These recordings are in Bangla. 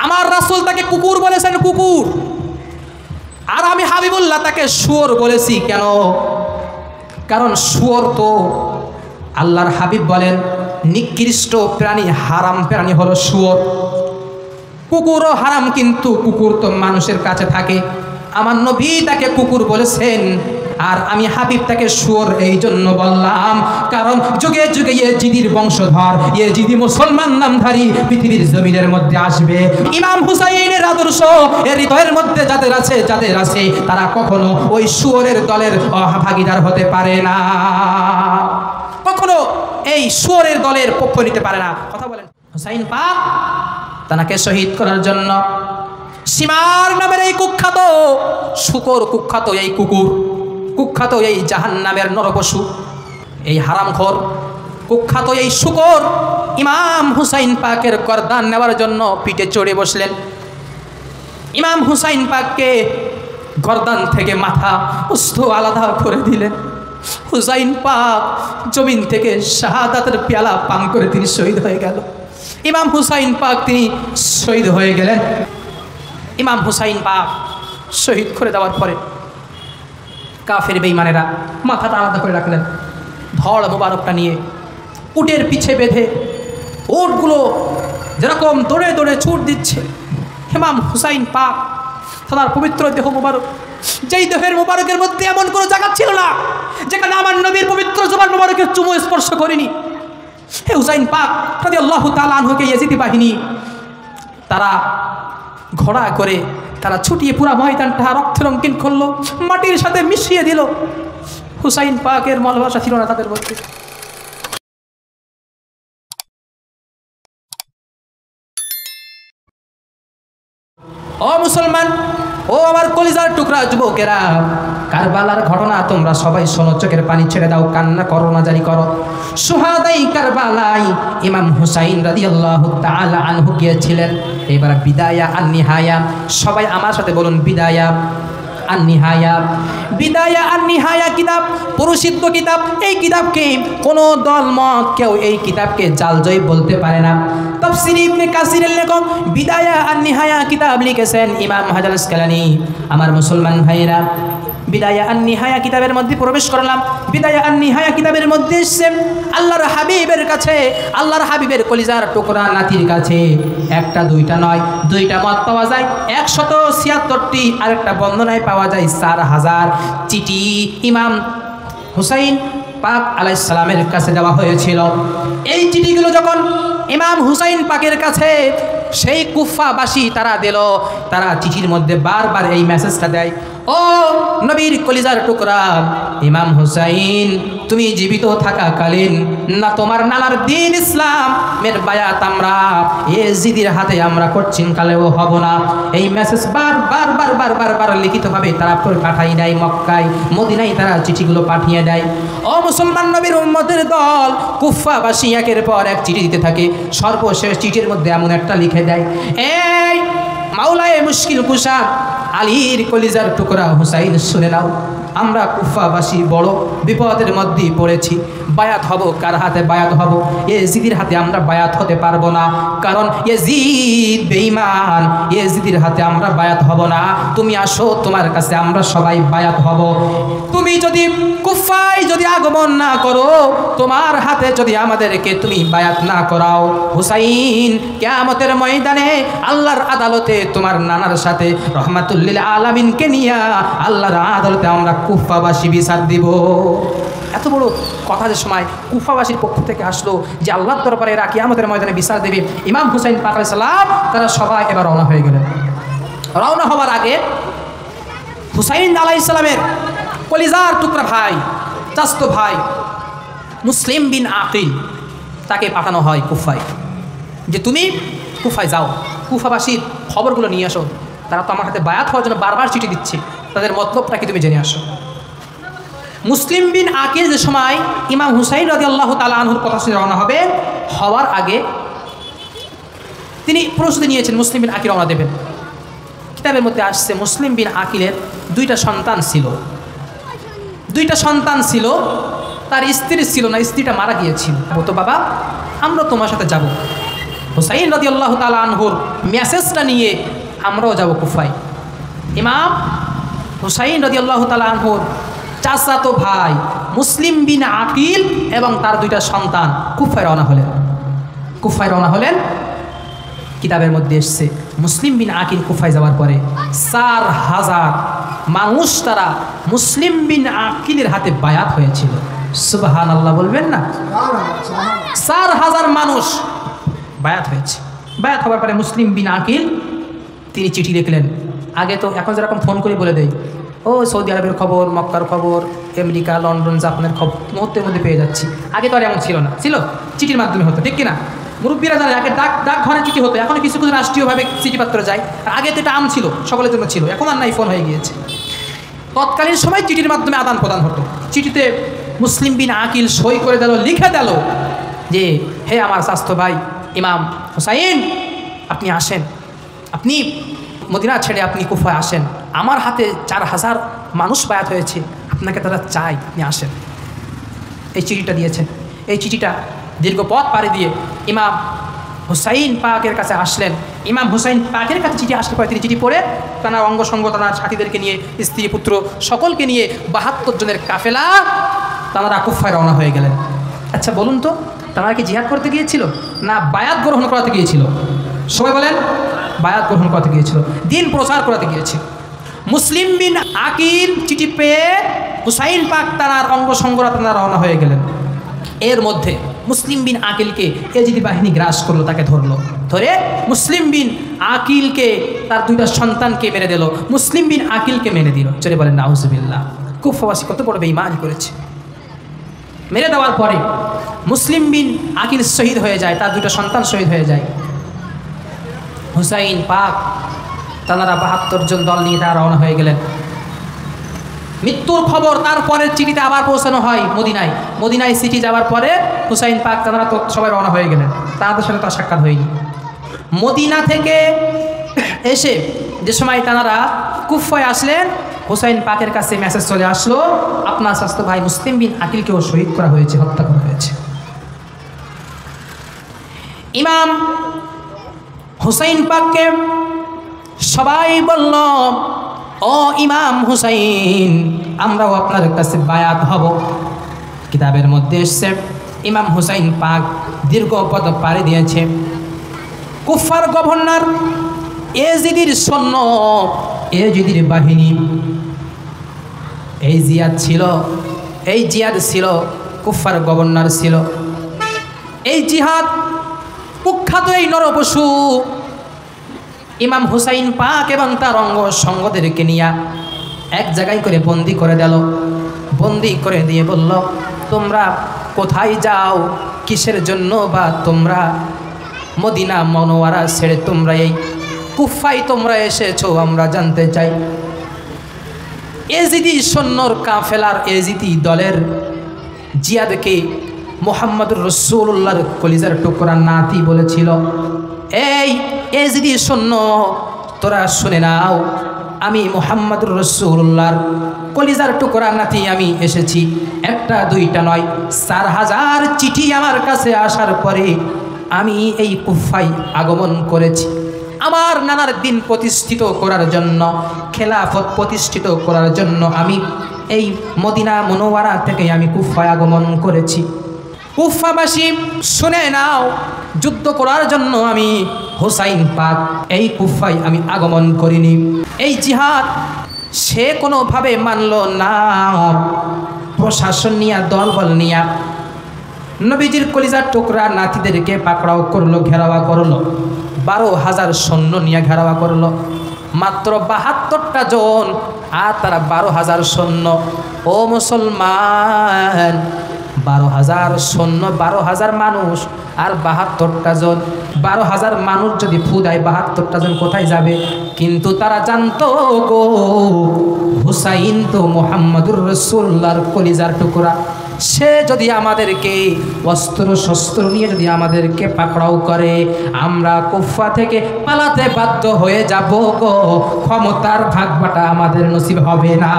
আমার রাসূল তাকে কুকুর বলেছেন, কুকুর। আর আমি হাবিবুল্লাহ তাকে শুয়োর বলেছি। কেন? কারণ শুয়োর তো আল্লাহর হাবিব বলেন নিকৃষ্ট প্রাণী, হারাম প্রাণী হলো শুয়োর। কুকুরও হারাম, কিন্তু কুকুর তো মানুষের কাছে থাকে। আমার নবী তাকে কুকুর বলেছেন, আর আমি হাবিব তাকে শুয়োর এই জন্য বললাম কারণ যুগে যুগে ইয়েজিদির বংশধর, ইয়েজিদি মুসলমান নামধারী পৃথিবীর জমিনের মধ্যে আসবে। ইমাম হুসাইনের আদর্শ এর হৃদয়ের মধ্যে যাদের আছে তারা কখনো ওই শুয়োরের দলের ভাগীদার হতে পারে না, কখনো এই শুয়োরের দলের পক্ষ নিতে পারে না। কথা বলেন। হুসাইন পাক তাকে শহীদ করার জন্য সীমার নামের এই কুখ্যাত শুকর, কুখ্যাত এই কুকুর, কুখ্যাত এই জাহান্নামের নরপশু, এই হারামখোর, কুখ্যাত এই শুকর ইমাম হুসাইন পাকের গর্দান নেওয়ার জন্য পিঠে চড়ে বসলেন। ইমাম হুসাইন পাককে গর্দান থেকে মাথা উস্থ আলাদা করে দিলেন। হুসাইন পাক জমিন থেকে শাহাদাতের পেয়ালা পান করে তিনি শহীদ হয়ে গেল। ইমাম হুসাইন পাক তিনি শহীদ হয়ে গেলেন। ইমাম হুসাইন পাক শহীদ করে দেওয়ার পরে কাফের বেঈমানেরা মাথাটা আলাদা করে রাখলেন। ধড় মোবারকটা নিয়ে উটের পিছে বেঁধে, উটগুলো যেরকম দৌড়ে দৌড়ে ছুট দিচ্ছে, ইমাম হুসাইন পাক তার পবিত্র দেহ মোবারক, যেই দেহের মোবারকের মধ্যে এমন কোনো জায়গা ছিল না যেখানে আমার নবীর পবিত্র জবান মোবারকের চুমু স্পর্শ করেনি, হে হুসাইন পাক রাদিয়াল্লাহু তাআলা আনহুকে ইয়েজিদি বাহিনী তারা ঘোড়া করে তারা ছুটিয়ে পুরা ময়দানটা রক্ত রঙিন করলো, মাটির সাথে মিশিয়ে দিল। হুসাইন পাকের ভালোবাসা ছিল না তাদের মধ্যে। ও মুসলমান, ও আমার কলিজার টুকরা যুবকেরা, কারবালার ঘটনা তোমরা সবাই শোনো, চোখের পানি ছেড়ে দাও, কান্না করো না, জারি করো। সুহাদাই কারবালায় ইমাম হুসাইন রাদিয়াল্লাহু তাআলা আনহু গিয়েছিলেন। এবার বিদায়া আর নিহায়া, সবাই আমার সাথে বলুন বিদায়া আর নিহায়া। বিদায়া আর নিহায়া কিতাব প্রসিদ্ধ কিতাব। এই কিতাবকে কোনো দল মত কেউ এই কিতাবকে জালজয়ী বলতে পারে না। তাফসীর ইবনে কাসিরের লেখক বিদায়া আর নিহায়া কিতাব লিখেছেন ইমাম হাজার আসকালানী। আমার মুসলমান ভাইয়েরা, বিদায়া আর নিহায়া কিতাবের মধ্যে প্রবেশ করলাম। বিদায়া আর নিহায়া কিতাবের মধ্যে এসেছে আল্লাহর হাবিবের কাছে, আল্লাহর হাবিবের কলিজার টুকরা নাতির কাছে একটা দুইটা নয়, দুইটা মত পাওয়া যায় 176টি, আরেকটা বর্ণনায় পাওয়া যায় 4000 চিঠি ইমাম হুসাইন পাক আলাইহিস সালামের কাছে দেওয়া হয়েছিল। এই চিঠিগুলো যখন ইমাম হুসাইন পাকের কাছে সেই কুফাবাসী তারা দিল, তারা চিঠির মধ্যে বারবার এই মেসেজটা দেয়, ও নবীর কলিজার টুকরা ইমাম হুসাইন, তুমি জীবিত থাকাকালীন না তোমার নানার দ্বীন ইসলামের বায়াত আমরা ইয়েজিদির হাতে আমরা করছিন কালেও হব না। এই মেসেজ বারবার লিখিতভাবে তারা পাঠাই দেয়। মক্কায় মদিনায় তারা চিঠিগুলো পাঠিয়ে দেয়। ও মুসলমান নবীর উম্মতের দল কুফাবাসী একের পর এক চিঠি দিতে থাকে। সর্বশেষ চিঠির মধ্যে এমন একটা লিখে দেয়, এই মাওলায়ে মুশকিল কুশা আলীর কলিজার টুকরা হুসাইন, শুনে নাও, আমরা কুফাবাসী বড় বিপদের মধ্যেই পড়েছি। বায়াত হব, কার হাতে বায়াত হব? ইয়েজিদির হাতে আমরা বায়াত হতে পারবো না, কারণ ইয়েজিদ বেঈমান, ইয়েজিদির হাতে আমরা বায়াত হব না। তুমি আসো, তোমার কাছে আমরা সবাই বায়াত হব। তুমি যদি কুফায় যদি আগমন না করো, তোমার হাতে যদি আমাদেরকে তুমি বায়াত না করাও, হুসাইন কিয়ামতের ময়দানে আল্লাহর আদালতে তোমার নানার সাথে রহমাতুল লিল আলামিনকে নিয়ে আল্লাহর আদালতে আমরা কুফাবাসী বিচার দিব। এত বড় কথা যে সময় কুফাবাসীর পক্ষ থেকে আসলো যে আল্লাহর দরবারে এরা কিয়ামতের ময়দানে বিচার দেবে। ইমাম হুসাইন পাক আলাইহিস সালাম তারা সবাই এবার রওনা হয়ে গেলেন। রওনা হওয়ার আগে হুসাইন আলাইহিস সালামের কলিজার টুকরা ভাই, চাচতো ভাই মুসলিম বিন আকিল, তাকে পাঠানো হয় কুফায়, যে তুমি কুফায় যাও, কুফাবাসীর খবরগুলো নিয়ে আসো। তারা তো আমার হাতে বায়াত হওয়ার জন্য বারবার চিঠি দিচ্ছে, তাদের মতলবটা কি তুমি জেনে আসো। মুসলিম বিন আকিল যে সময় ইমাম হুসাইন রাদিয়াল্লাহু তাআলা আনহুর কথা শুনে রওনা হবে, হওয়ার আগে তিনি প্রস্তুতি নিয়েছেন মুসলিম বিন আকিল রওনা দেবেন। কিতাবের মধ্যে আসছে মুসলিম বিন আকিলের দুইটা সন্তান ছিল, তার স্ত্রী ছিল না, স্ত্রীটা মারা গিয়েছিল। তো বাবা, আমরা তোমার সাথে যাব, হুসাইন রাদিয়াল্লাহু তাআলা আনহুর মেসেজটা নিয়ে আমরাও যাব কুফায়। ইমাম হুসাইন রাদিয়াল্লাহু তাআলা আনহুর চাচাতো ভাই মুসলিম বিন আকিল এবং তার দুইটা সন্তান কুফায় রওনা হলেন। কুফায় রওনা হলেন। কিতাবের মধ্যে এসছে মুসলিম বিন আকিল কুফায় যাওয়ার পরে 4000 মানুষ তারা মুসলিম বিন আকিলের হাতে বায়াত হয়েছিল। সুবহানাল্লাহ বলবেন না? 4000 মানুষ বায়াত হয়েছে। বায়াত হওয়ার পরে মুসলিম বিন আকিল তিনি চিঠি লিখলেন। আগে তো এখন যেরকম ফোন করে বলে দেয়, ও সৌদি আরবের খবর, মক্কার খবর, আমেরিকা, লন্ডন, জাপানের খবর মুহূর্তের মধ্যে পেয়ে যাচ্ছি। আগে তো আর এমন ছিল না, ছিল চিঠির মাধ্যমে হতো, ঠিক কিনা? মুরব্বীরা জানে আগে ডাক ঘরে চিঠি হতো, এখন কিছু কিছু রাষ্ট্রীয়ভাবে চিঠিপত্র যায়। আগে তো এটা আম ছিল, সকলের জন্য ছিল, এখন আর নাই, ফোন হয়ে গিয়েছে। তৎকালীন সময় চিঠির মাধ্যমে আদান প্রদান হতো। চিঠিতে মুসলিম বিন আকিল সই করে দিল, লিখে দিল যে হে আমার স্বাস্থ্য ভাই ইমাম হুসাইন, আপনি আসেন, আপনি মদিনা ছেড়ে আপনি কুফায় আসেন, আমার হাতে 4000 মানুষ বায়াত হয়েছে, আপনাকে তারা চাই, আপনি আসেন। এই চিঠিটা দিয়েছেন। এই চিঠিটা দীর্ঘ পথ পাড়ি দিয়ে ইমাম হুসাইন পাকের কাছে আসলেন। ইমাম হুসাইন পাকের কাছে চিঠি আসলে পরে তিনি চিঠি পড়ে তার অঙ্গ সঙ্গ, তার সাথীদেরকে নিয়ে, স্ত্রী পুত্র সকলকে নিয়ে 72 জনের কাফেলা তারা কুফায় রওনা হয়ে গেলেন। আচ্ছা বলুন তো, তারা কি জিহাদ করতে গিয়েছিল না বায়াত গ্রহণ করাতে গিয়েছিল? সবাই বলেন, বায়াত গ্রহণ করতে গিয়েছিল, দিন প্রচার করাতে গিয়েছিল। মুসলিম বিন আকিল চিঠি পেয়ে হুসাইন পাক তার অঙ্গ সঙ্গরা তারা রওনা হয়ে গেলেন। এর মধ্যে মুসলিম বিন আকিলকে এজিদি বাহিনী গ্রাস করলো, তাকে ধরলো, ধরে মুসলিম বিন আকিলকে তার দুইটা সন্তানকে মেরে দিল, মুসলিম বিন আকিলকে মেরে দিল। চলে বলেন নাউজুবিল্লাহ। কুফাবাসী কত বড় বেঈমানি করেছে। মেরে দেওয়ার পরে মুসলিম বিন আকিল শহীদ হয়ে যায়, তার দুইটা সন্তান শহীদ হয়ে যায়। হুসাইন পাক তারা 72 জন দল নিয়ে তারা রওনা হয়ে গেলেন। মৃত্যুর খবর তারপরের চিঠিতে আবার পৌঁছানো হয় মদিনায়। মদিনায় চিঠি যাওয়ার পরে হুসাইন পাক তারা তো সবাই রওনা হয়ে গেলেন, তাদের সাথে তো সাক্ষাৎ হয়নি। মদিনা থেকে এসে যে সময় তারা কুফায় আসলেন, হুসাইন পাকের কাছে মেসেজ চলে আসলো, আপনার স্বাস্থ্য ভাই মুসলিম বিন আকিলকেও শহীদ করা হয়েছে, হত্যা করা হয়েছে। ইমাম হুসাইন পাককে সবাই বলল, ও ইমাম হুসাইন, আমরাও আপনার কাছে বায়াত হব। কিতাবের মধ্যে এসছে ইমাম হুসাইন পাক দীর্ঘ পথ পাড়ি দিয়েছে। কুফার গভর্নর এজিদির সৈন্য, এজিদির বাহিনী, এই জিয়াদ ছিল কুফার গভর্নর ছিল। এই জিহাদ কুখ্যাত এই নরপশু ইমাম হুসাইন পাক এবং তার অঙ্গ সঙ্গদেরকে নিয়ে এক জায়গায় করে বন্দি করে দিল। বন্দি করে দিয়ে বলল, তোমরা কোথায় যাও, কিসের জন্য, বা তোমরা মদিনা মনোয়ারা ছেড়ে তোমরা এই কুফায় তোমরা এসেছো, আমরা জানতে চাই। এজিদি সৈন্যর কাফেলার এজিদি দলের জিয়াদকে মুহাম্মদুর রাসূলুল্লাহর কলিজার টুকরা নাতি বলেছিল, এই এজিদি সৈন্য, তোরা শুনে নাও, আমি মুহাম্মদুর রাসূলুল্লাহর কলিজার টুকরা নাতি, আমি এসেছি। একটা দুইটা নয়, 4000 চিঠি আমার কাছে আসার পরে আমি এই কুফায় আগমন করেছি। আমার নানার দিন প্রতিষ্ঠিত করার জন্য, খেলাফত প্রতিষ্ঠিত করার জন্য আমি এই মদিনা মনোয়ারা থেকে আমি কুফায় আগমন করেছি। কুফাবাসী শুনে নাও, যুদ্ধ করার জন্য আমি হুসাইন পাক এই কুফায় আমি আগমন করিনি। এই জিহাদ সে কোনোভাবে মানল না। প্রশাসন নিয়ে, দলবল নিয়ে নবীজির কলিজার টুকরা নাতিদেরকে পাকড়াও করলো, ঘেরাওয়া করলো, 12,000 সৈন্য নিয়ে ঘেরাওয়া করলো। মাত্র 72টা জন আর তারা 12,000 সৈন্য। ও মুসলমান, 12,000 সৈন্য, 12,000 মানুষ আর 72টা জন। 12,000 মানুষ যদি ফু দেয়, 72টা জন কোথায় যাবে? কিন্তু তারা জানতো গো, হুসাইন তো মুহাম্মদুর রাসূলুল্লাহর কলিজার টুকরা। সে যদি আমাদেরকে অস্ত্র শস্ত্র নিয়ে যদি আমাদেরকে পাকড়াও করে, আমরা কুফা থেকে পালাতে বাধ্য হয়ে যাব গো, ক্ষমতার ভাগবাটা আমাদের নসিব হবে না।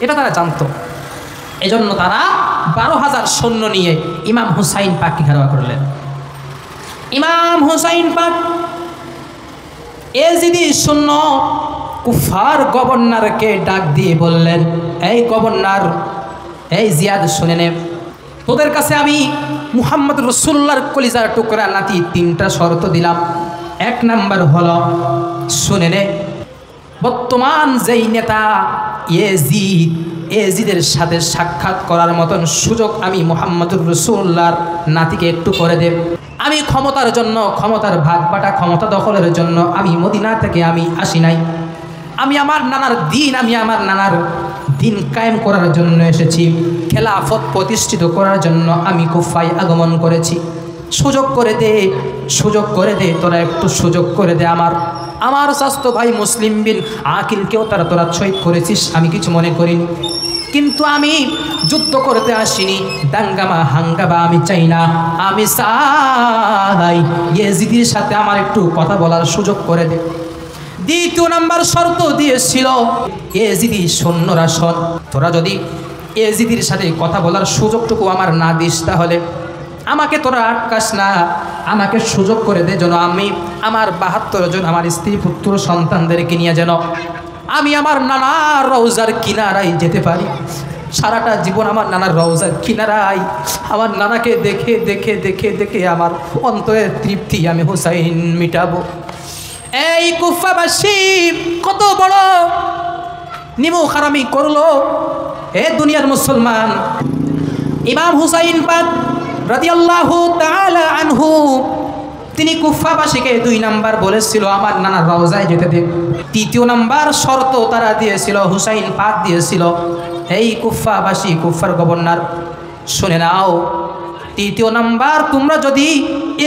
এটা তারা জানতো। এজন্য তারা 12,000 সৈন্য নিয়ে ইমাম হুসাইন পাককে ঘেরাওয়া করলেন। ইমাম হুসাইন পাক এজিদি শূন্য কুফার গভর্নরকে ডাক দিয়ে বললেন, এই গভর্নর, এই জিয়াদ শুনে নে, তোদের কাছে আমি মুহাম্মদ রাসূলুল্লাহর কলিজার টুকরা নাতি তিনটা শর্ত দিলাম। এক নাম্বার হলো, শুনে নে, বর্তমান যেই নেতা এজিদের সাথে সাক্ষাৎ করার মতন সুযোগ আমি মুহাম্মদুর রাসূলুল্লাহর নাতিকে একটু করে দেব। আমি ক্ষমতার জন্য, ক্ষমতার ভাগ বাটা, ক্ষমতা দখলের জন্য আমি মদিনা থেকে আমি আসি নাই। আমি আমার নানার দিন কায়েম করার জন্য এসেছি, খেলাফত প্রতিষ্ঠিত করার জন্য আমি কুফায় আগমন করেছি। সুযোগ করে দে, তোরা একটু সুযোগ করে দে। আমার স্বাস্থ্য ভাই মুসলিম বিন আকিলকেও তোরা শহীদ করেছিস, আমি কিছু মনে করিনি, কিন্তু আমি যুদ্ধ করতে আসিনি, দাঙ্গামা হাঙ্গামা আমি চাই না। আমি চাই ইয়েজিদের সাথে আমার একটু কথা বলার সুযোগ করে দে। দ্বিতীয় নাম্বার শর্ত দিয়েছিল, ইয়েজিদি সৈন্যরা শোন, তোরা যদি ইয়েজিদের সাথে কথা বলার সুযোগটুকু আমার না দিস, তাহলে আমাকে তোরা আটকাস না, আমাকে সুযোগ করে দে, যেন আমি আমার 72 জন আমার স্ত্রী পুত্র সন্তানদেরকে নিয়ে যেন আমি আমার নানার রওজার কিনারায় যেতে পারি। সারাটা জীবন আমার নানার রওজার কিনারায় আমার নানাকে দেখে দেখে দেখে দেখে আমার অন্তরের তৃপ্তি আমি হুসাইন মিটাবো। এই কুফাবাসী কত বড় নিমু খারামি করলো এ দুনিয়ার মুসলমান। ইমাম হুসাইন পাক রাদিয়াল্লাহু তাআলা আনহু তিনি কুফাবাসীকে 2 নাম্বার বলেছিল আমার নানার রওজায় যেতে দে। 3য় নাম্বার শর্ত তারা দিয়েছিল, হুসাইন পাক দিয়েছিল, এই কুফাবাসী, কুফার গভর্নর শুনে নাও, 3য় নাম্বার, তোমরা যদি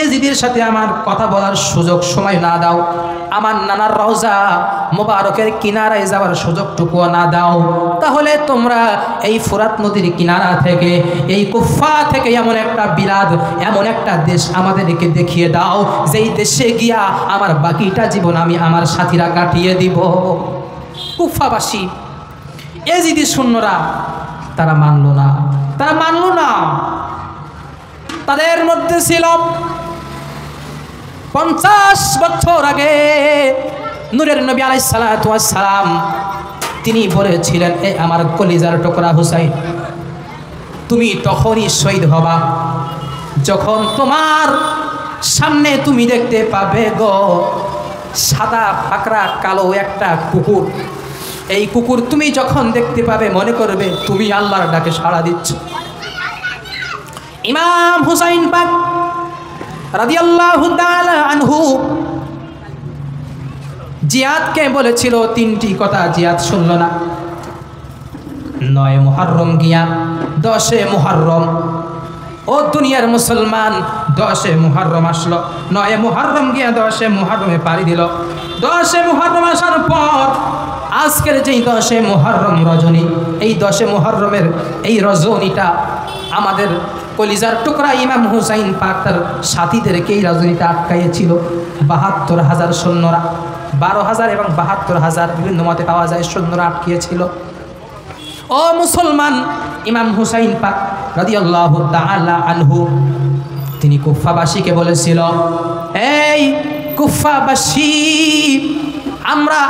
এজিদের সাথে আমার কথা বলার সুযোগ সময় না দাও, আমার নানার রওজা মোবারকের কিনারায় যাওয়ার সুযোগটুকু না দাও, তাহলে তোমরা এই ফুরাত নদীর কিনারা থেকে, এই কুফা থেকে এমন একটা বিলাদ, এমন একটা দেশ আমাদেরকে দেখিয়ে দাও, যেই দেশে গিয়া আমার বাকিটা জীবন আমি আমার সাথীরা কাটিয়ে দিব। কুফাবাসী এজিদি সৈন্যরা তারা মানল না। তাদের মধ্যে ছিল 50 বছর আগে নূরের নবী আলাইহিস সালাতু ওয়াস সালাম, তিনি বলেছিলেন, এ আমার কলিজার টুকরা হুসাইন, তুমি তখনই শহীদ হবা যখন তোমার সামনে তুমি দেখতে পাবে গো সাদা পাকড়া কালো একটা কুকুর। এই কুকুর তুমি যখন দেখতে পাবে মনে করবে তুমি আল্লাহর ডাকে সাড়া দিচ্ছ। ইমাম হুসাইন পাক রাদিয়াল্লাহু তাআলা আনহু জিয়াদকে বলেছিল 3টি কথা, জিয়াদ শুনল না। 9 মুহররম গিয়া 10 মুহররম, ও দুনিয়ার মুসলমান, 10 মুহররম আসলো, 9 মুহররম গিয়া 10 মুহররমে পাড়ি দিল। 10 মুহররম আসার পর আজকের যেই 10 মুহররম রজনী, এই 10 মুহররমের এই রজনীটা আমাদের কলিজার টুকরা ইমাম হুসাইন পাক তার সাথীদেরকে এই রজনীটা আটকাইয়েছিল। 72,000 সৈন্যরা, 12,000 এবং 72,000 বিভিন্ন মতে পাওয়া যায় সৈন্যরা আটকিয়েছিল। ও মুসলমান, ইমাম হুসাইন পাক রাদিয়াল্লাহু তাআলা আনহু তিনি কুফাবাসীকে বলেছিল, এই কুফাবাসী, আমরা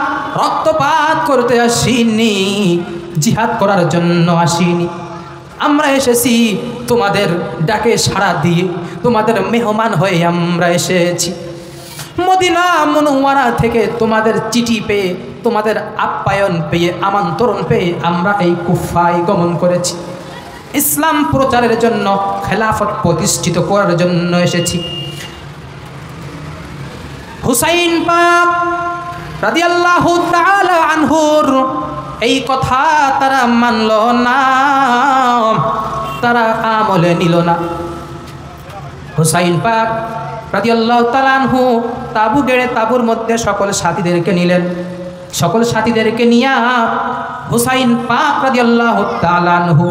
রক্তপাত করতে আসিনি, জিহাদ করার জন্য আসিনি, আমরা এসেছি তোমাদের ডাকে সাড়া দিয়ে, তোমাদের মেহমান হয়ে আমরা এসেছি। মদিনা মুনওয়ারা থেকে তোমাদের চিঠি পেয়ে, তোমাদের আপ্যায়ন পেয়ে, আমন্ত্রণ পেয়ে আমরা এই কুফায় গমন করেছি। ইসলাম প্রচারের জন্য, খেলাফত প্রতিষ্ঠিত করার জন্য এসেছি। হুসাইন পাক রাদিয়াল্লাহু তাআলা আনহুর এই কথা তারা মানল না, তারা আমলে নিল না। হুসাইন পাক রাদিয়াল্লাহু তাআলা আনহু তাবু গেড়ে তাবুর মধ্যে সকল সাথীদেরকে নিলেন। সকল সাথীদেরকে নিয়ে হুসাইন পাক রাদিয়াল্লাহু তাআলা আনহু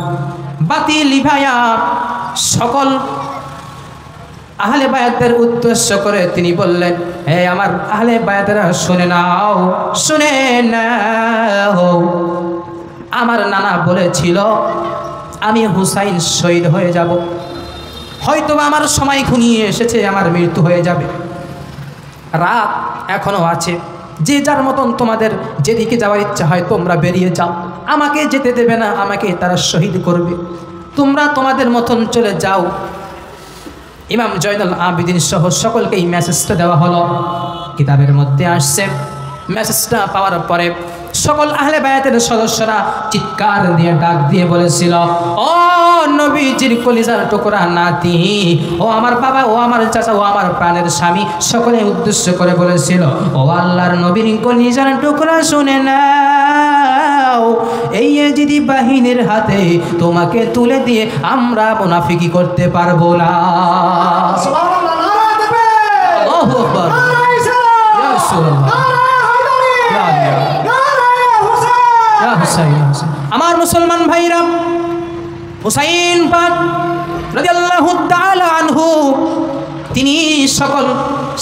বাতি লিভায়া সকল আহলে বায়াতদের উদ্দেশ্য করে তিনি বললেন, হে আমার আহলে বায়াতরা শুনে নাও, শুনে নাও, আমার নানা বলেছিল আমি হুসাইন শহীদ হয়ে যাব। হয়তো আমার সময় ঘনিয়ে এসেছে, আমার মৃত্যু হয়ে যাবে, রাত এখনো আছে, যে যার মতন তোমাদের যেদিকে যাওয়ার ইচ্ছা হয় তোমরা বেরিয়ে যাও, আমাকে যেতে দেবে না, আমাকে তারা শহীদ করবে, তোমরা তোমাদের মতন চলে যাও। ইমাম জয়নুল আবেদিন সহ সকলকে এই মেসেজটা দেওয়া হলো। কিতাবের মধ্যে আসছে, মেসেজটা পাওয়ার পরে সকল আহলে বায়াতের সদস্যরা চিৎকার দিয়ে ডাক দিয়ে বলেছিল, ও নবীজির কলিজার টুকরা নাতি, ও আমার বাবা, ও আমার চাচা, ও আমার প্রাণের স্বামী, সকলে উদ্দেশ্য করে বলেছিল, ও আল্লাহর নবীর কলিজার টুকরা শুনে নাও, এই ইয়েজিদি বাহিনীর হাতে তোমাকে তুলে দিয়ে আমরা মুনাফিকি করতে পারবো না। আল্লাহু আকবার। ইয়া রাসূলুল্লাহ, আমার মুসলমান ভাইরা, হুসাইন পাক রাদিয়াল্লাহু তাআলা আনহু তিনি সকল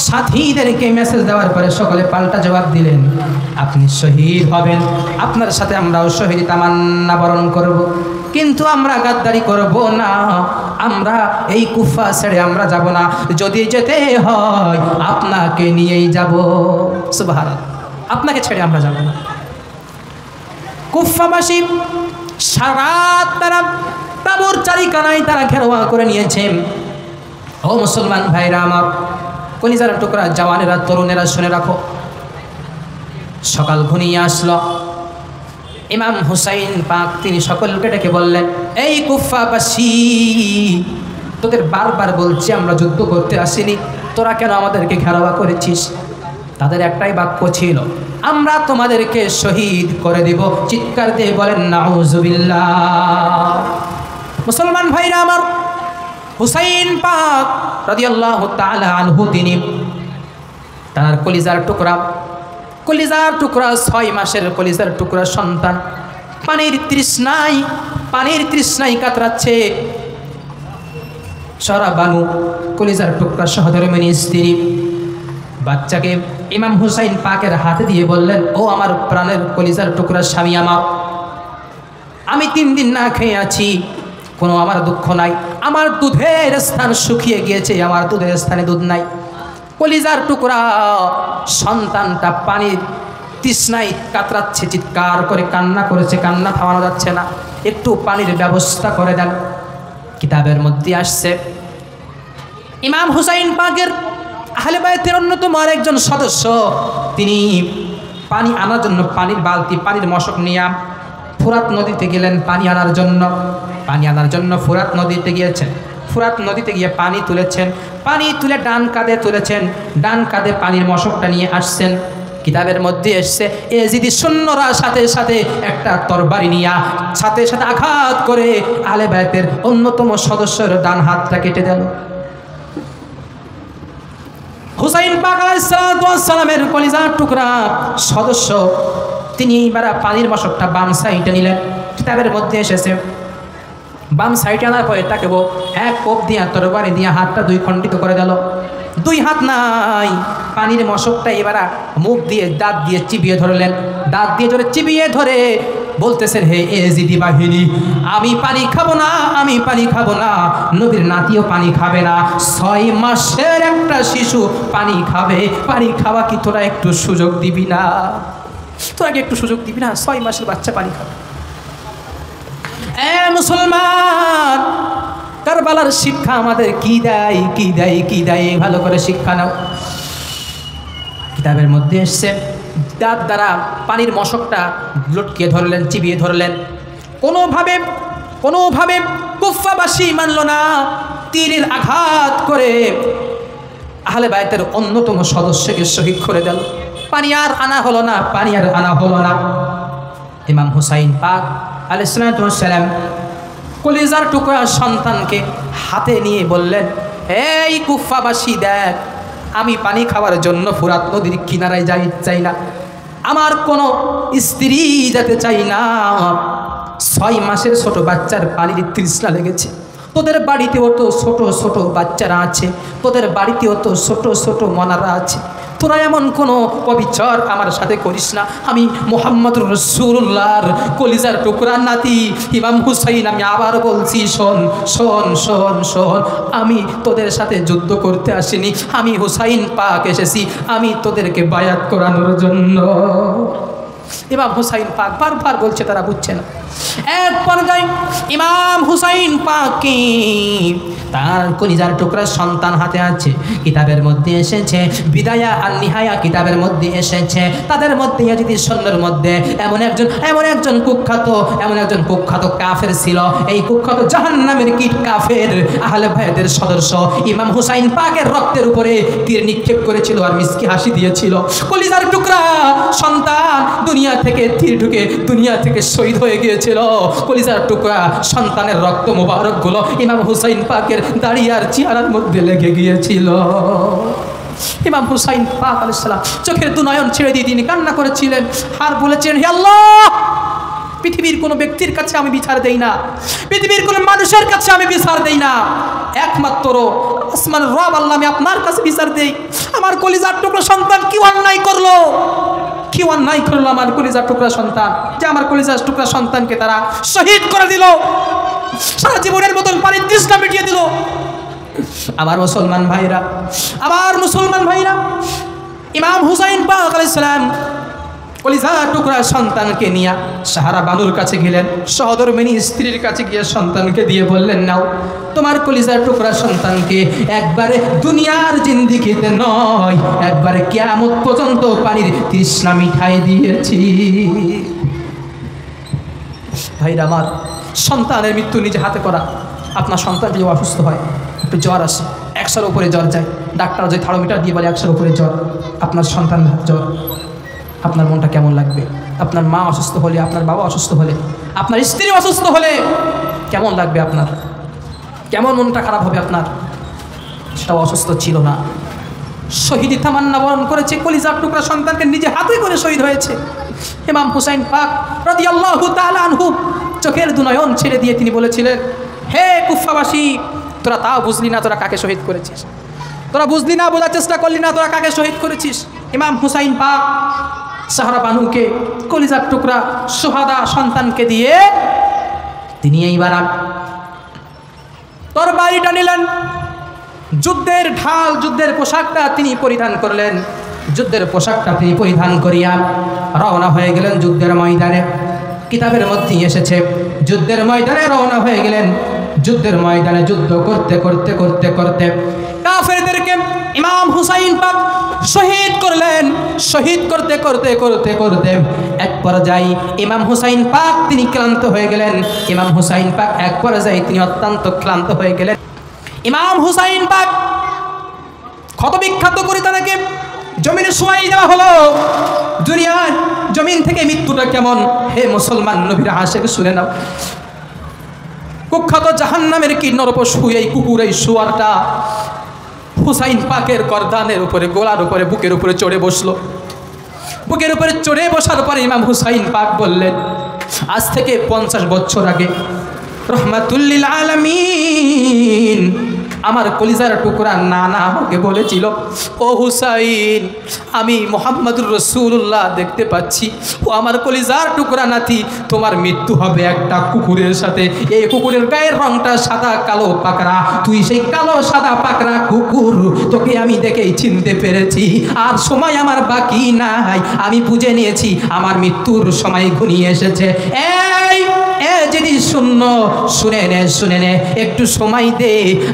সাথীদেরকে মেসেজ দেওয়ার পরে সকলে পাল্টা জবাব দিলেন, আপনি শহীদ হবেন, আপনার সাথে আমরাও শহীদ তামান্না বরণ করব, কিন্তু আমরা গাদ্দারি করব না, আমরা এই কুফা ছেড়ে আমরা যাব না, যদি যেতে হয় আপনাকে নিয়েই যাব। সুবহানাল্লাহ, আপনাকে ছেড়ে আমরা যাব না। কুফাবাসী সারাত তারা তাবুর চারিকানায় তারা ঘেরোয়া করে নিয়েছে। ও মুসলমান ভাইরা আমার, কলিজার টুকরা জওয়ানেরা, তরুণেরা শুনে রাখো, সকাল ঘনিয়ে আসলো। ইমাম হুসাইন পাক তিনি সকলকে ডেকে বললেন, এই কুফাবাসী, তোদের বারবার বলছি আমরা যুদ্ধ করতে আসিনি, তোরা কেন আমাদেরকে ঘেরাওয়া করেছিস? তাদের একটাই বাক্য ছিল, আমরা তোমাদেরকে শহীদ করে দিব। চিৎকার দিয়ে বলেন নাউজুবিল্লাহ। মুসলমান ভাইরা আমার, হুসাইন পাক রাদিয়াল্লাহু তাআলা আনহু তিনি তার কলিজার টুকরা 6 মাসের কলিজার টুকরা সন্তান পানির তৃষ্ণায় কাতরাচ্ছে। সারা বানু কলিজার টুকরা সহধর্মিণী স্ত্রী বাচ্চাকে ইমাম হুসাইন পাকের হাতে দিয়ে বললেন, ও আমার প্রাণের কলিজার টুকরা স্বামী আমার, আমি 3 দিন না খেয়ে আছি, কোনো আমার দুঃখ নাই, আমার দুধের স্থান শুকিয়ে গিয়েছে, আমার দুধের স্থানে দুধ নাই। কলিজার টুকরা সন্তানটা পানির তৃষ্ণায় কাতরাচ্ছে, চিৎকার করে কান্না করেছে, কান্না থামানো যাচ্ছে না, একটু পানির ব্যবস্থা করে দেন। কিতাবের মধ্যে আসছে, ইমাম হুসাইন পাকের আহলে বায়তের অন্যতম আরেকজন সদস্য তিনি পানি আনার জন্য পানির বালতি, পানির মশক নিয়ে ফুরাত নদীতে গেলেন পানি আনার জন্য ফুরাত নদীতে গিয়েছেন। ফুরাত নদীতে গিয়ে পানি তুলেছেন, পানি তুলে ডান কাঁধে তুলেছেন, ডান কাঁধে পানির মশকটা নিয়ে আসছেন। কিতাবের মধ্যে এসছে, এজিদি সৈন্যরা সাথে সাথে একটা তরবারি নিয়ে সাথে সাথে আঘাত করে আহলে বায়তের অন্যতম সদস্যের ডান হাতটা কেটে দিল। হুসাইন পাক আলাইহিস সালামের কলিজার টুকরা সদস্য তিনি এবার পানির মশকটা বাম সাইডে নিলেন। কিতাবের মধ্যে এসেছে, বাম সাইডে আনার পরে তাকে এক কোপ দিয়া তরবারি দিয়া হাতটা 2 খণ্ডিত করে দিল। 2 হাত নাই, পানির মশকটা এবার মুখ দিয়ে দাঁত দিয়ে চিবিয়ে ধরলেন। দাঁত দিয়ে চিবিয়ে ধরে বলতেছেন, হে এজিদি বাহিনী, আমি পানি খাবো না, আমি পানি খাবো না, নবীর নাতিও পানি খাবে না, 6 মাসের একটা শিশু পানি খাবে, পানি খাওয়া কি তোরা একটু সুযোগ দিবি না? তোরা কি একটু সুযোগ দিবি না? 6 মাসের বাচ্চা পানি খাবে। মুসলমান, কারবালার শিক্ষা আমাদের কি দেয়, ভালো করে শিক্ষা নাও। কিতাবের মধ্যে এসছে, দাঁত দ্বারা পানির মশকটা লটকিয়ে ধরলেন, চিবিয়ে ধরলেন। কোনোভাবে কুফাবাসী মানল না, তীরের আঘাত করে আহলে বায়তের অন্যতম সদস্যকে শহীদ করে দিল। পানি আর আনা হলো না। ইমাম হুসাইন পাক আলাইহিস সালাম কলিজার টুকরা সন্তানকে হাতে নিয়ে বললেন, এই কুফাবাসী, দেখ, আমি পানি খাওয়ার জন্য ফুরাত নদীর কিনারায় চাই না, আমার কোনো স্ত্রী যেতে চাই না। 6 মাসের ছোট বাচ্চার পানির তৃষ্ণা লেগেছে। তোদের বাড়িতেও তো ছোট ছোট বাচ্চারা আছে, তোদের বাড়িতেও তো ছোট ছোট মনারা আছে, তোরা এমন কোনো অবিচার আমার সাথে করিস না। আমি মুহাম্মদুর রাসূলুল্লাহর কলিজার টুকরা নাতি ইমাম হুসাইন, আমি আবার বলছি শোন শোন শোন শোন, আমি তোদের সাথে যুদ্ধ করতে আসিনি, আমি হুসাইন পাক এসেছি আমি তোদেরকে বায়াত করানোর জন্য। ইমাম হুসাইন পাক বারবার বলছে, তারা বুঝছে না। এক পর্যায়ে ইমাম হুসাইন পাককে তার কলিজার টুকরা সন্তান হাতে আছে, কিতাবের মধ্যে এসেছে, বিদায়া আর নিহায়া কিতাবের মধ্যে এসেছে, তাদের মধ্যে ইয়াজিদের সৈন্যের মধ্যে এমন একজন কুখ্যাত কাফের ছিল। এই কুখ্যাত জাহান্নামের কীট কাফের আহলে বাইতের সদস্য ইমাম হুসাইন পাকের রক্তের উপরে তীর নিক্ষেপ করেছিল আর মিষ্টি হাসি দিয়েছিল। কলিজার টুকরা সন্তান দুনিয়া থেকে তীর ঢুকে দুনিয়া থেকে শহীদ হয়ে গিয়েছিল। কলিজার টুকরা সন্তানের রক্ত মোবারকগুলো ইমাম হুসাইন পাকের দাড়ি আর চেহারার মধ্যে লেগে গিয়েছিল। ইমাম হুসাইন পাক আলাইহিস সালাম চোখের দুনয়ন ছেড়ে দিয়ে তিনি কান্না করেছিলেন আর বলেছেন, হে আল্লাহ, পৃথিবীর কোনো ব্যক্তির কাছে আমি বিচার দেই না, পৃথিবীর কোনো মানুষের কাছে আমি বিচার দেই না, একমাত্র আসমানের রব আল্লাহ আমি আপনার কাছে বিচার দেই। আমার কলিজার টুকরা সন্তান কি অন্যায় করলো, কি অন্যায় করলো আমার কলিজার টুকরা সন্তান, যে আমার কলিজার টুকরা সন্তানকে তারা শহীদ করে দিল, সারা জীবনের মতন পানির তৃষ্ণা মিটিয়ে দিল। আমার মুসলমান ভাইরা, ইমাম হুসাইন পাক আলাইহিস সালাম কলিজার টুকরা সন্তানকে নিয়ে সাহারা বানুর কাছে গেলেন, সহধর্মিণী স্ত্রীর কাছে গিয়ে সন্তানকে দিয়ে বললেন, নাও তোমার কলিজার টুকরা সন্তানকে একবারে দুনিয়ার জিন্দেগিতে নয়, একবারে কিয়ামত পর্যন্ত পানির তৃষ্ণা মিঠাই দিয়েছি। ভাইরা আমার, সন্তানের মৃত্যু নিজে হাতে করা। আপনার সন্তান যদি অসুস্থ হয়, একটু জ্বর আসে, 100-র উপরে জ্বর যায়, ডাক্তার যে থার্মোমিটার দিয়ে বলে 100-র উপরে জ্বর, আপনার সন্তান জ্বর, আপনার মনটা কেমন লাগবে? আপনার মা অসুস্থ হলে, আপনার বাবা অসুস্থ হলে, আপনার স্ত্রী অসুস্থ হলে কেমন লাগবে আপনার? কেমন মনটা খারাপ হবে আপনার? সেটাও অসুস্থ ছিল না, শহীদি তামান্না বরণ করেছে, কলিজার টুকরা সন্তানকে নিজে হাতে করে শহীদ হয়েছে। ইমাম হুসাইন পাক রাদিয়াল্লাহু তাআলা আনহু চোখের দুনয়ন ছেড়ে দিয়ে তিনি বলেছিলেন, হে কুফাবাসী, তোরা তাও বুঝলি না তোরা কাকে শহীদ করেছিস, তোরা বুঝলি না, বোঝার চেষ্টা করলি না তোরা কাকে শহীদ করেছিস। ইমাম হুসাইন পাক সাহারা বানুকে কলিজার টুকরা সুহাদা সন্তানকে দিয়ে তিনি এইবার তরবারিটা নিলেন, যুদ্ধের ঢাল, যুদ্ধের পোশাকটা তিনি পরিধান করলেন, যুদ্ধের পোশাকটা তিনি পরিধান করিয়া রওনা হয়ে গেলেন যুদ্ধের ময়দানে। কিতাবের মধ্যে এসেছে যুদ্ধের ময়দানে রওনা হয়ে গেলেন। যুদ্ধের ময়দানে যুদ্ধ করতে করতে করতে করতে কাফেরদেরকে ইমাম হুসাইন পাক শহীদ করলেন। শহীদ করতে করতে করতে করতে এক পর্যায়ে ইমাম হুসাইন পাক তিনি ক্লান্ত হয়ে গেলেন। ইমাম হুসাইন পাক এক পর্যায়ে তিনি অত্যন্ত ক্লান্ত হয়ে গেলেন। ইমাম হুসাইন পাক ক্ষত বিখ্যাত করে তাকে জমিনে শোয়াই দেওয়া হলো। দুনিয়ার জমিন থেকে মৃত্যুটা কেমন, হে মুসলমান নবীর আশিক শুনে নাও। কুখ্যাত জাহান্নামের কি নরপশু এই কুকুর, এই শুয়ারটা হুসাইন পাকের গর্দানের উপরে, গোলার উপরে, বুকের উপরে চড়ে বসলো। বুকের উপরে চড়ে বসার পরে ইমাম হুসাইন পাক বললেন, আজ থেকে 50 বছর আগে রহমাতুল্লিল আলামিন আমার কলিজার টুকরা নানা আমাকে বলেছিল, ও হুসাইন, আমি মুহাম্মদুর রাসূলুল্লাহ দেখতে পাচ্ছি, ও আমার কলিজার টুকরা নাতি, তোমার মৃত্যু হবে একটা কুকুরের সাথে। এই কুকুরের গায়ের রংটা সাদা কালো পাকড়া, তুই সেই কালো সাদা পাকড়া কুকুর, তোকে আমি দেখেই চিনতে পেরেছি। আর সময় আমার বাকি নাই, আমি বুঝে নিয়েছি আমার মৃত্যুর সময় ঘনিয়ে এসেছে। যদি শুনে নে, একটু সময় দে,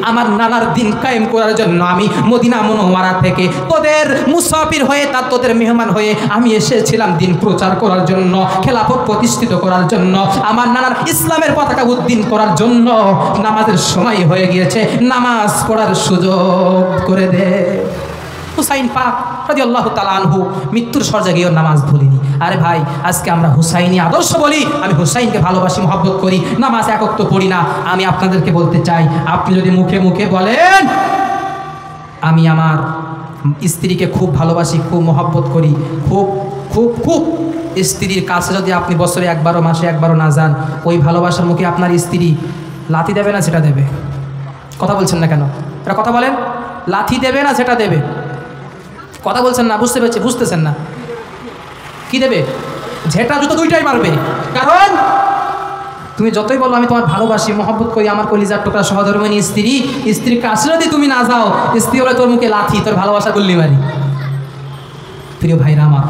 আমার নানার দিন কায়েম করার জন্য আমি মদিনা মুনাওয়ারা থেকে তোদের মুসাফির হয়ে, তোদের মেহমান হয়ে আমি এসেছিলাম দিন প্রচার করার জন্য, খেলাফত প্রতিষ্ঠিত করার জন্য, আমার নানার ইসলামের পতাকা উদ্দিন করার জন্য। নামাজের সময় হয়ে গিয়েছে, নামাজ পড়ার সুযোগ করে দে। হুসাইন পাক রাদিয়াল্লাহু তাআলা আনহু মৃত্যুর শয্যায় নামাজ ভুলিনি। আরে ভাই, আজকে আমরা হুসাইনি আদর্শ বলি, আমি হুসাইনকে ভালোবাসি, মহব্বত করি, নামাজ একক তো পড়ি না। আমি আপনাদেরকে বলতে চাই, আপনি যদি মুখে মুখে বলেন আমি আমার স্ত্রীকে খুব ভালোবাসি, খুব মহব্বত করি, খুব খুব খুব, স্ত্রীর কাছে যদি আপনি বছরে একবারও, মাসে একবারও না যান, ওই ভালোবাসার মুখে আপনার স্ত্রী লাথি দেবে না সেটা দেবে? কথা বলছেন না কেন? এটা কথা বলেন, লাথি দেবে না সেটা দেবে? কথা বলছেন না, বুঝতে পেরেছি, বুঝতেছেন না। কি দেবে? ঝেঁটা জুতো দুইটাই মারবে। কারণ তুমি যতই বলো আমি তোমার ভালোবাসি, মহব্বত করি, আমার কলিজার টুকরা সহধর্মিণী স্ত্রী, স্ত্রীর কাছে যদি তুমি না যাও, স্ত্রী বলে তোর মুখে লাথি, তোর ভালোবাসা গুল্লি মারি। প্রিয় ভাইরা আমার,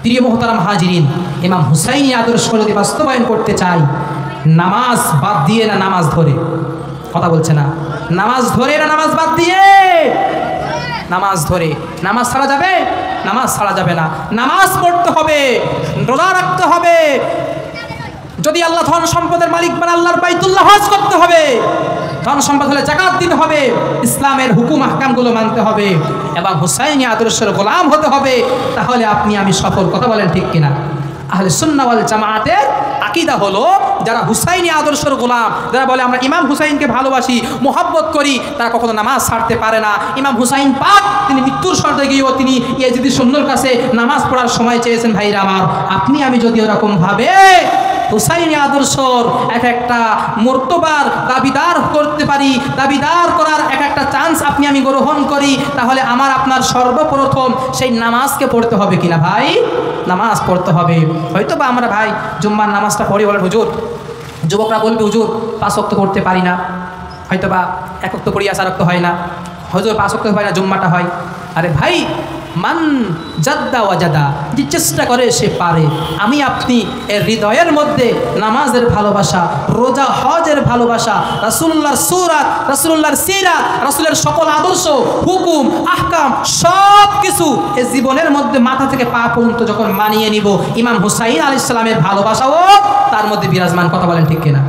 প্রিয় মোহতারাম হাজিরিন, ইমাম হুসাইনি আদর্শ যদি বাস্তবায়ন করতে চাই, নামাজ বাদ দিয়ে না নামাজ ধরে? কথা বলছে না। নামাজ ধরে না নামাজ বাদ দিয়ে? নামাজ ধরে। নামাজ ছাড়া যাবে? নামাজ ছাড়া যাবে না। নামাজ পড়তে হবে, রোজা রাখতে হবে, যদি আল্লাহ ধন সম্পদের মালিক মানে আল্লাহর বাইতুল্লাহ হজ করতে হবে, ধন সম্পদ হলে যাকাত দিতে হবে, ইসলামের হুকুম আহকামগুলো মানতে হবে এবং হুসাইনি আদর্শের গোলাম হতে হবে। তাহলে আপনি আমি সফল। কথা বলেন ঠিক কিনা? আহলে সুন্নাহ ওয়াল জামাতের আকীদা হলো, যারা হুসাইনি আদর্শের গোলাম, যারা বলে আমরা ইমাম হুসাইনকে ভালোবাসি, মোহাব্বত করি, তারা কখনো নামাজ ছাড়তে পারে না। ইমাম হুসাইন পাক তিনি মৃত্যুর শর্তে গিয়েও তিনি ইয়াজিদি সুন্নর কাছে নামাজ পড়ার সময় চেয়েছেন। ভাইরা আমার, আপনি আমি যদি এরকম ভাবে হুসাইনি আদর্শর এক একটা মর্তবার দাবিদার করতে পারি, দাবিদার করার এক একটা চান্স আপনি আমি গ্রহণ করি, তাহলে আমার আপনার সর্বপ্রথম সেই নামাজকে পড়তে হবে কিনা ভাই? নামাজ পড়তে হবে। হয়তো বা আমরা ভাই জুম্মার নামাজটা পড়ি, বলেন হুজুর, যুবকরা বলবে হুজুর 5 ওয়াক্ত পড়তে পারি না, হয়তো বা 1 ওয়াক্ত পড়ি, 4 ওয়াক্ত হয় না, হুজুর 5 ওয়াক্ত হয় না, জুম্মাটা হয়। আরে ভাই, মান জাদ্দা ওয়াজাদা, যে চেষ্টা করে সে পারে। আমি আপনি এর হৃদয়ের মধ্যে নামাজের ভালোবাসা, রোজা হজের ভালোবাসা, রাসূলুল্লাহর সূরাত, রাসূলুল্লাহর সিরাত, রাসূলের সকল আদর্শ, হুকুম, আহকাম সব কিছু এই জীবনের মধ্যে মাথা থেকে পা পর্যন্ত যখন মানিয়ে নিব, ইমাম হুসাইন আলাইহিস সালামের ভালোবাসাও তার মধ্যে বিরাজমান। কথা বলেন ঠিক কিনা?